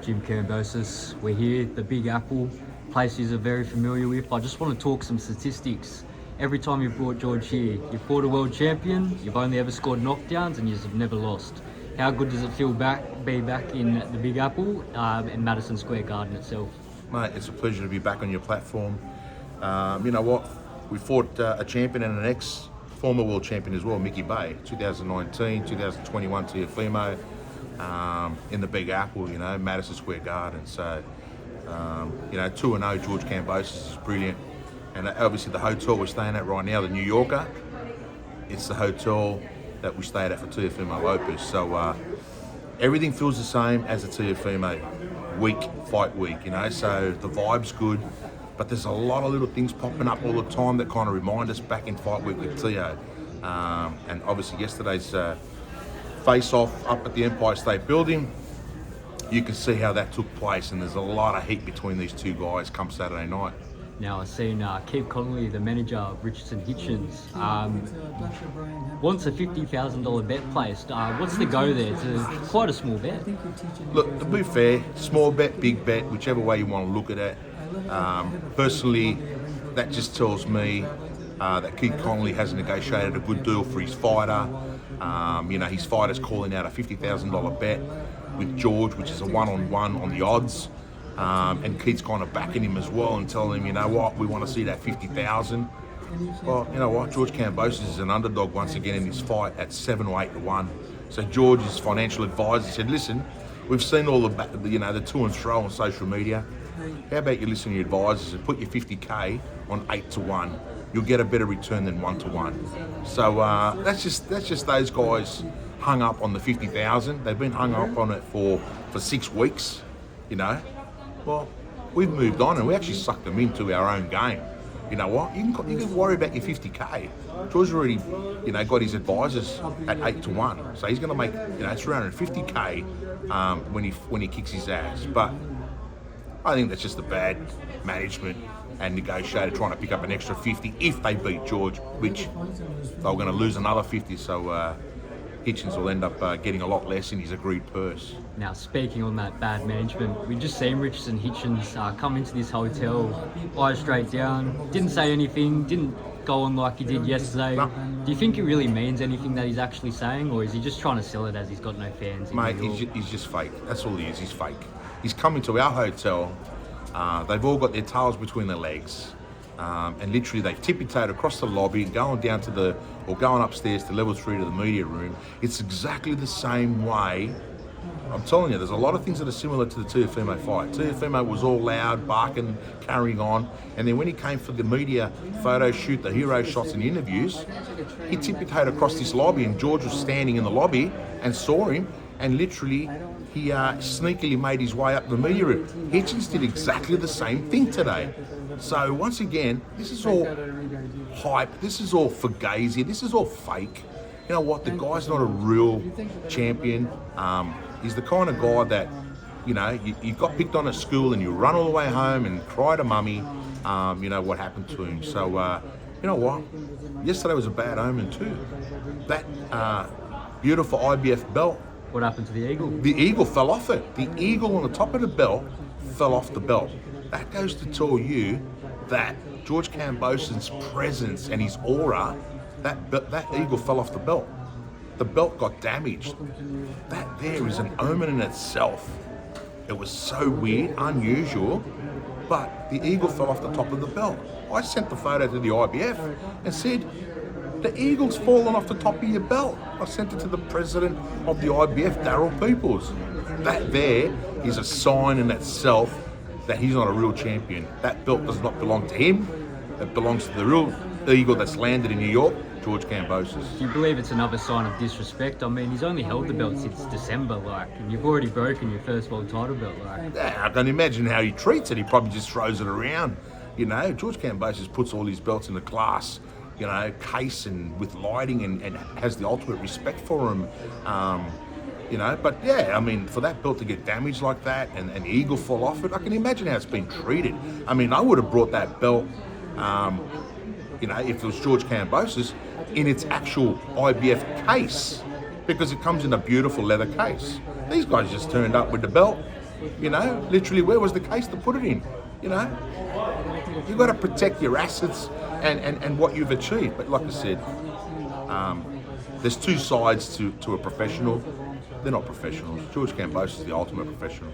Jim Kambosos. We're here, the Big Apple, place you're very familiar with. I just want to talk some statistics. Every time you've brought George here, you've fought a world champion, you've only ever scored knockdowns, and you've never lost. How good does it feel be back in the Big Apple and Madison Square Garden itself? Mate, it's a pleasure to be back on your platform. You know what? We fought a champion and an ex-former world champion as well, Mickey Bay, 2019, 2021 Teofimo, in the Big Apple, you know, Madison Square Garden. So, you know, 2-0 George Kambosos is brilliant. And obviously the hotel we're staying at right now, the New Yorker, it's the hotel that we stayed at for Teofimo Opus. So everything feels the same as a Teofimo fight week, you know, so the vibe's good, but there's a lot of little things popping up all the time that kind of remind us back in fight week with Teo. And obviously yesterday's face-off up at the Empire State Building, you can see how that took place, and there's a lot of heat between these two guys come Saturday night. Now, I've seen Keith Connolly, the manager of Richardson Hitchins, wants a $50,000 bet placed. What's the go there? It's quite a small bet. Look, to be fair, small bet, big bet, whichever way you want to look at it. Personally, that just tells me that Keith Connolly has negotiated a good deal for his fighter. You know, his fighter's calling out a $50,000 bet with George, which is a one-on-one on the odds. And Keith's kind of backing him as well and telling him, you know what, we want to see that 50,000. Well, you know what, George Kambosos is an underdog once again in this fight at 7 or 8 to 1. So George's financial advisor said, listen, we've seen all the, you know, the to and fro on social media. How about you listen to your advisors and put your 50K on 8 to 1? You'll get a better return than 1 to 1. So that's just those guys hung up on the 50,000. They've been hung up on it for 6 weeks, you know. Well, we've moved on and we actually sucked them into our own game. You know what? You can worry about your 50K. George already, you know, got his advisors at 8 to 1, so he's going to make, you know, 350K when he kicks his ass. But I think that's just a bad management and negotiator trying to pick up an extra 50 if they beat George, which they were going to lose another 50. So Hitchins will end up getting a lot less in his agreed purse. Now, speaking on that bad management, we just seen Richardson Hitchins come into this hotel, eyes straight down, didn't say anything, didn't go on like he did yesterday. No. Do you think it really means anything that he's actually saying, or is he just trying to sell it as he's got no fans in Mate, New York? he's just fake. That's all he is. He's fake. He's coming to our hotel. They've all got their tails between their legs. And literally they've tippy-toed across the lobby, going upstairs to level 3 to the media room. It's exactly the same way. I'm telling you, there's a lot of things that are similar to the Teofimo fight. Teofimo was all loud, barking, carrying on, and then when he came for the media photo shoot, the hero shots and interviews, he tippy-toed across this lobby, and George was standing in the lobby and saw him, and literally he sneakily made his way up the media room. Hitchins did exactly the same thing today. So once again, this is all hype, this is all fugazi, this is all fake. You know what, the guy's not a real champion. He's the kind of guy that, you know, you got picked on at school and you run all the way home and cry to mummy, you know, what happened to him. So, you know what, yesterday was a bad omen too. That beautiful IBF belt. What happened to the eagle? The eagle fell off it. The eagle on the top of the belt fell off the belt. That goes to tell you that George Kambosos' presence and his aura, that eagle fell off the belt. The belt got damaged. That there is an omen in itself. It was so weird, unusual, but the eagle fell off the top of the belt. I sent the photo to the IBF and said, the eagle's fallen off the top of your belt. I sent it to the president of the IBF, Daryl Peoples. That there is a sign in itself that he's not a real champion. That belt does not belong to him. It belongs to the real eagle that's landed in New York, George Kambosos. Do you believe it's another sign of disrespect? I mean, he's only held the belt since December, and you've already broken your first world title belt, Yeah, I can imagine how he treats it. He probably just throws it around. You know, George Kambosos puts all his belts in a glass, you know, case and with lighting and has the ultimate respect for him. You know, but yeah, I mean, for that belt to get damaged like that and the eagle fall off it, I can imagine how it's been treated. I mean, I would have brought that belt, you know, if it was George Kambosos, in its actual IBF case, because it comes in a beautiful leather case. These guys just turned up with the belt, You know, literally, where was the case to put it in? You know, you've got to protect your assets and what you've achieved. But like I said, there's two sides to a professional. They're not professionals. George Kambosos is the ultimate professional.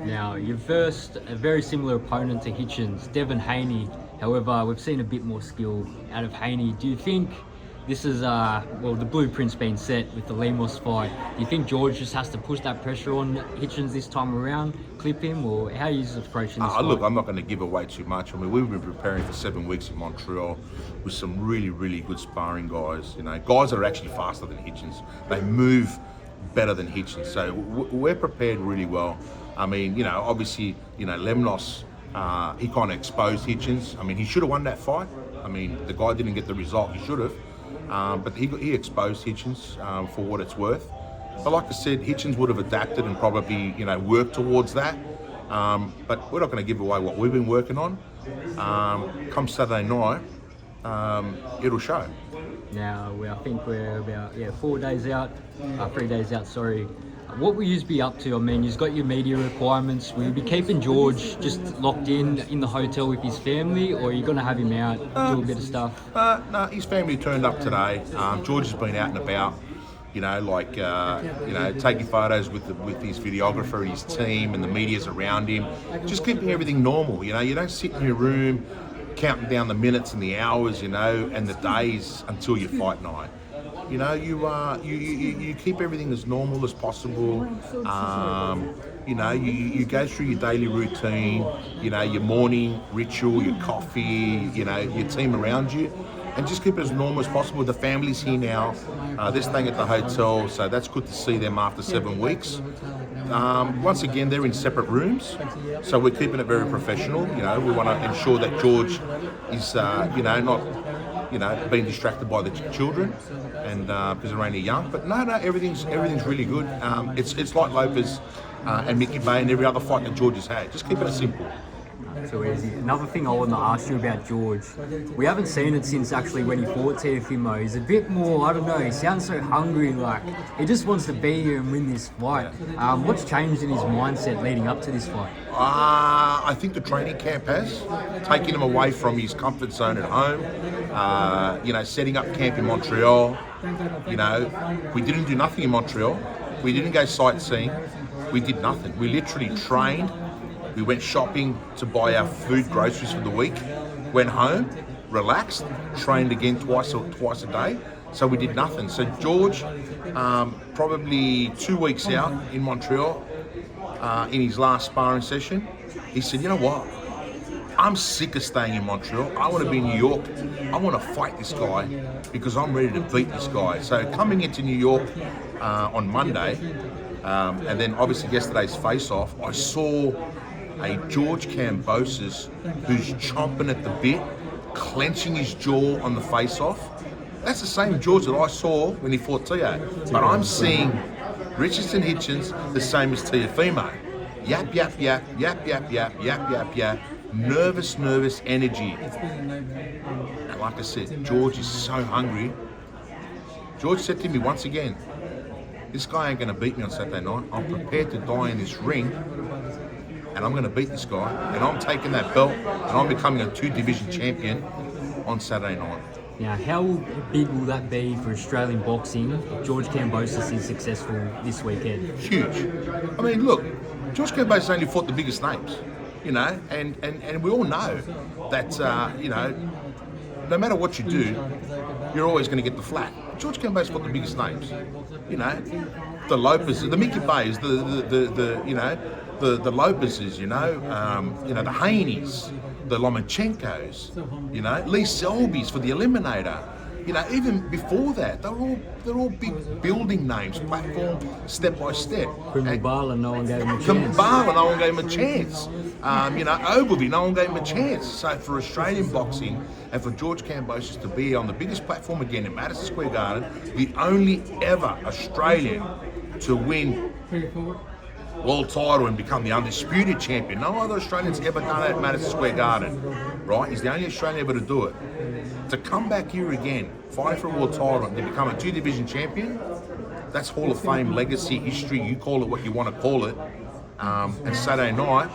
Now, you versed a very similar opponent to Hitchins, Devin Haney. However, we've seen a bit more skill out of Haney. Do you think this is, well, the blueprint's been set with the Lemos fight? Do you think George just has to push that pressure on Hitchins this time around, clip him, or how are you approaching this fight? Look, I'm not going to give away too much. I mean, we've been preparing for 7 weeks in Montreal with some really, really good sparring guys. You know, guys that are actually faster than Hitchins. They move better than Hitchins. So we're prepared really well. I mean, you know, obviously, you know, Lemnos, he kind of exposed Hitchins. I mean, he should have won that fight. I mean, the guy didn't get the result he should have. But he exposed Hitchins for what it's worth. But like I said, Hitchins would have adapted and probably, you know, worked towards that. But we're not going to give away what we've been working on. Come Saturday night, it'll show. Now, I think we're about 4 days out, 3 days out, sorry. What will you be up to? I mean, you've got your media requirements. Will you be keeping George just locked in the hotel with his family, or are you going to have him out, do a bit of stuff? No, his family turned up today. George has been out and about, you know, like, you know, taking photos with his videographer and his team and the media's around him. Just keeping everything normal, you know. You don't sit in your room counting down the minutes and the hours, you know, and the days until your fight night. You know, you keep everything as normal as possible. You know, you go through your daily routine, you know, your morning ritual, your coffee, you know, your team around you, and just keep it as normal as possible. The family's here now. They're staying at the hotel, so that's good to see them after 7 weeks. Once again, they're in separate rooms, so we're keeping it very professional. You know, we want to ensure that George is, you know, not, you know, being distracted by the children, and because they're only young. But no, everything's really good. It's like Lopez and Mickey Bay and every other fight that George has had. Just keep it simple. So easy. Another thing I want to ask you about George, we haven't seen it since actually when he fought Teofimo. He's a bit more, I don't know, he sounds so hungry, like he just wants to be here and win this fight. What's changed in his mindset leading up to this fight? I think the training camp has taken him away from his comfort zone at home. You know, setting up camp in Montreal. You know, we didn't do nothing in Montreal. We didn't go sightseeing. We did nothing. We literally trained. We went shopping to buy our food, groceries for the week. Went home, relaxed, trained again twice a day. So we did nothing. So George, probably 2 weeks out in Montreal, in his last sparring session, he said, you know what? I'm sick of staying in Montreal. I want to be in New York. I want to fight this guy because I'm ready to beat this guy. So coming into New York on Monday, and then obviously yesterday's face-off, I saw a George Kambosos who's chomping at the bit, clenching his jaw on the face-off. That's the same George that I saw when he fought Teo. But I'm seeing Richardson Hitchins the same as Teofimo. Yap, yap, yap, yap, yap, yap, yap, yap, yap. Nervous energy. And like I said, George is so hungry. George said to me once again, this guy ain't going to beat me on Saturday night. I'm prepared to die in this ring, and I'm going to beat this guy, and I'm taking that belt, and I'm becoming a 2-division champion on Saturday night. Now, how big will that be for Australian boxing if George Kambosos is successful this weekend? Huge. I mean, look, George Kambosos only fought the biggest names, you know, and we all know that, you know, no matter what you do, you're always going to get the flat. George Kambosos fought the biggest names, you know, the Lopez, the Mickey Bays, the you know, the Lopez's, you know, the Haneys, the Lomachenko's, you know, Lee Selby's for the Eliminator. You know, even before that, they're all big building names, platform, step by step. Kumbala, no one gave him a chance. Kumbala, no one gave him a chance. You know, Ogilvy, no one gave him a chance. So for Australian boxing and for George Kambosos to be on the biggest platform again in Madison Square Garden, the only ever Australian to win world title and become the undisputed champion. No other Australian's ever done that at Madison Square Garden, right? He's the only Australian ever to do it. To come back here again, fight for a world title and to become a 2-division champion, that's Hall of Fame, legacy, history, you call it what you want to call it. And Saturday night,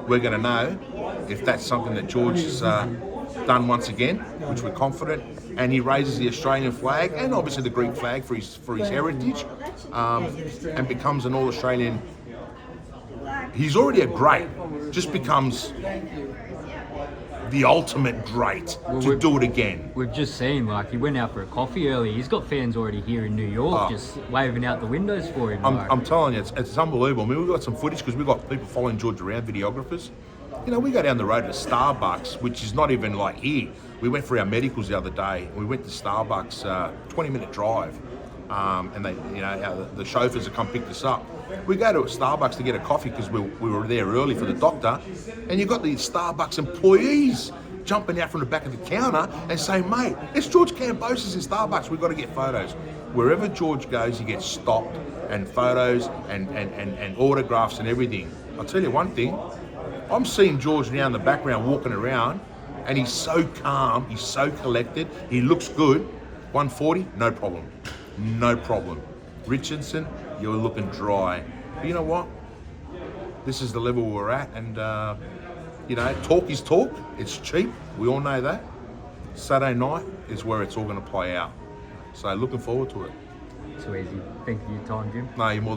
we're going to know if that's something that George has done once again, which we're confident, and he raises the Australian flag and obviously the Greek flag for his heritage, and becomes an All-Australian. He's already a great, just becomes the ultimate great to do it again. We've just seen, like, he went out for a coffee earlier. He's got fans already here in New York just waving out the windows for him. I'm telling you, it's unbelievable. I mean, we've got some footage because we've got people following George around, videographers. You know, we go down the road to Starbucks, which is not even like here. We went for our medicals the other day. We went to Starbucks, 20-minute drive. And they, you know, the chauffeurs have come pick us up. We go to a Starbucks to get a coffee because we were there early for the doctor, and you've got these Starbucks employees jumping out from the back of the counter and saying, mate, it's George Kambosos in Starbucks, we've got to get photos. Wherever George goes, he gets stopped, and photos and autographs and everything. I'll tell you one thing, I'm seeing George now in the background walking around, and he's so calm, he's so collected, he looks good. 140, no problem. No problem. Richardson, you're looking dry. But you know what? This is the level we're at, and you know, talk is talk. It's cheap. We all know that. Saturday night is where it's all going to play out. So looking forward to it. Too easy. Thank you for your time, Jim. No, you're more